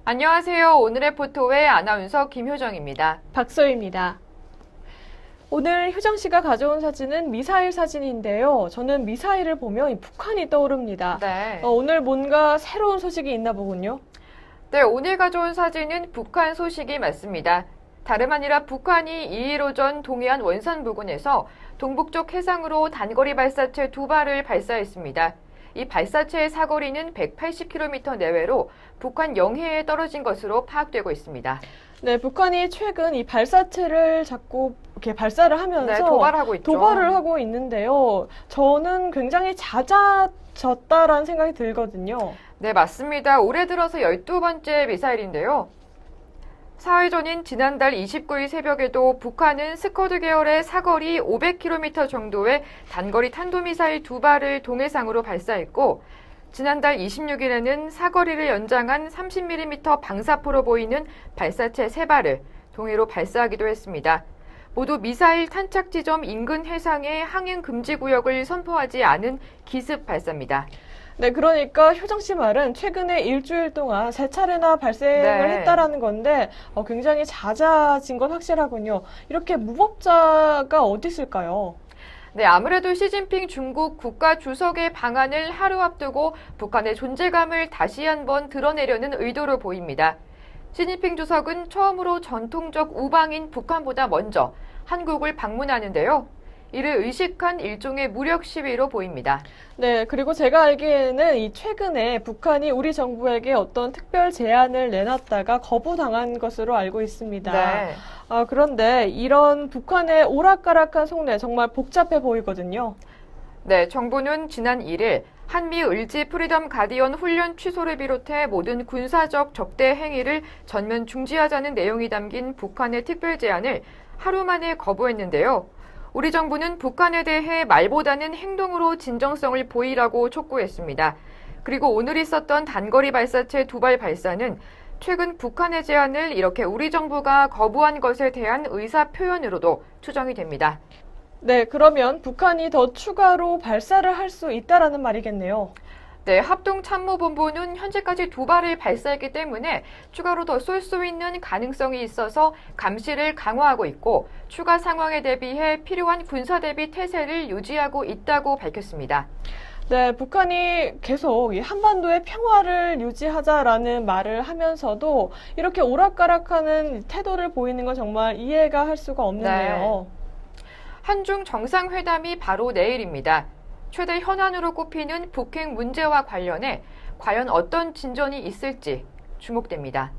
안녕하세요. 오늘의 포토의 아나운서 김효정입니다. 박소희입니다. 오늘 효정 씨가 가져온 사진은 미사일 사진인데요. 저는 미사일을 보면 이 북한이 떠오릅니다. 네. 오늘 뭔가 새로운 소식이 있나 보군요. 네, 오늘 가져온 사진은 북한 소식이 맞습니다. 다름 아니라 북한이 2일 오전 동해안 원산 부근에서 동북쪽 해상으로 단거리 발사체 2발을 발사했습니다. 이 발사체의 사거리는 180km 내외로 북한 영해에 떨어진 것으로 파악되고 있습니다. 네, 북한이 최근 이 발사체를 자꾸 이렇게 발사를 하면서 네, 도발하고 있죠. 도발을 하고 있는데요. 저는 굉장히 잦아졌다라는 생각이 들거든요. 네, 맞습니다. 올해 들어서 12번째 미사일인데요. 사흘 전인 지난달 29일 새벽에도 북한은 스커드 계열의 사거리 500km 정도의 단거리 탄도미사일 2발을 동해상으로 발사했고, 지난달 26일에는 사거리를 연장한 30mm 방사포로 보이는 발사체 3발을 동해로 발사하기도 했습니다. 모두 미사일 탄착 지점 인근 해상에 항행 금지 구역을 선포하지 않은 기습 발사입니다. 네, 그러니까 효정 씨 말은 최근에 일주일 동안 3차례나 발생을 네. 했다라는 건데 굉장히 잦아진 건 확실하군요. 이렇게 무법자가 어디 있을까요? 네, 아무래도 시진핑 중국 국가 주석의 방한을 하루 앞두고 북한의 존재감을 다시 한번 드러내려는 의도로 보입니다. 시진핑 주석은 처음으로 전통적 우방인 북한보다 먼저 한국을 방문하는데요. 이를 의식한 일종의 무력 시위로 보입니다. 네, 그리고 제가 알기에는 이 최근에 북한이 우리 정부에게 어떤 특별 제안을 내놨다가 거부당한 것으로 알고 있습니다. 네. 그런데 이런 북한의 오락가락한 속내 정말 복잡해 보이거든요. 네, 정부는 지난 1일 한미 을지 프리덤 가디언 훈련 취소를 비롯해 모든 군사적 적대 행위를 전면 중지하자는 내용이 담긴 북한의 특별 제안을 하루 만에 거부했는데요. 우리 정부는 북한에 대해 말보다는 행동으로 진정성을 보이라고 촉구했습니다. 그리고 오늘 있었던 단거리 발사체 2발 발사는 최근 북한의 제안을 이렇게 우리 정부가 거부한 것에 대한 의사 표현으로도 추정이 됩니다. 네, 그러면 북한이 더 추가로 발사를 할 수 있다라는 말이겠네요. 네, 합동참모본부는 현재까지 2발을 발사했기 때문에 추가로 더 쏠 수 있는 가능성이 있어서 감시를 강화하고 있고 추가 상황에 대비해 필요한 군사 대비 태세를 유지하고 있다고 밝혔습니다. 네, 북한이 계속 이 한반도의 평화를 유지하자라는 말을 하면서도 이렇게 오락가락하는 태도를 보이는 건 정말 이해가 할 수가 없는데요. 한중 정상회담이 바로 내일입니다. 최대 현안으로 꼽히는 북핵 문제와 관련해 과연 어떤 진전이 있을지 주목됩니다.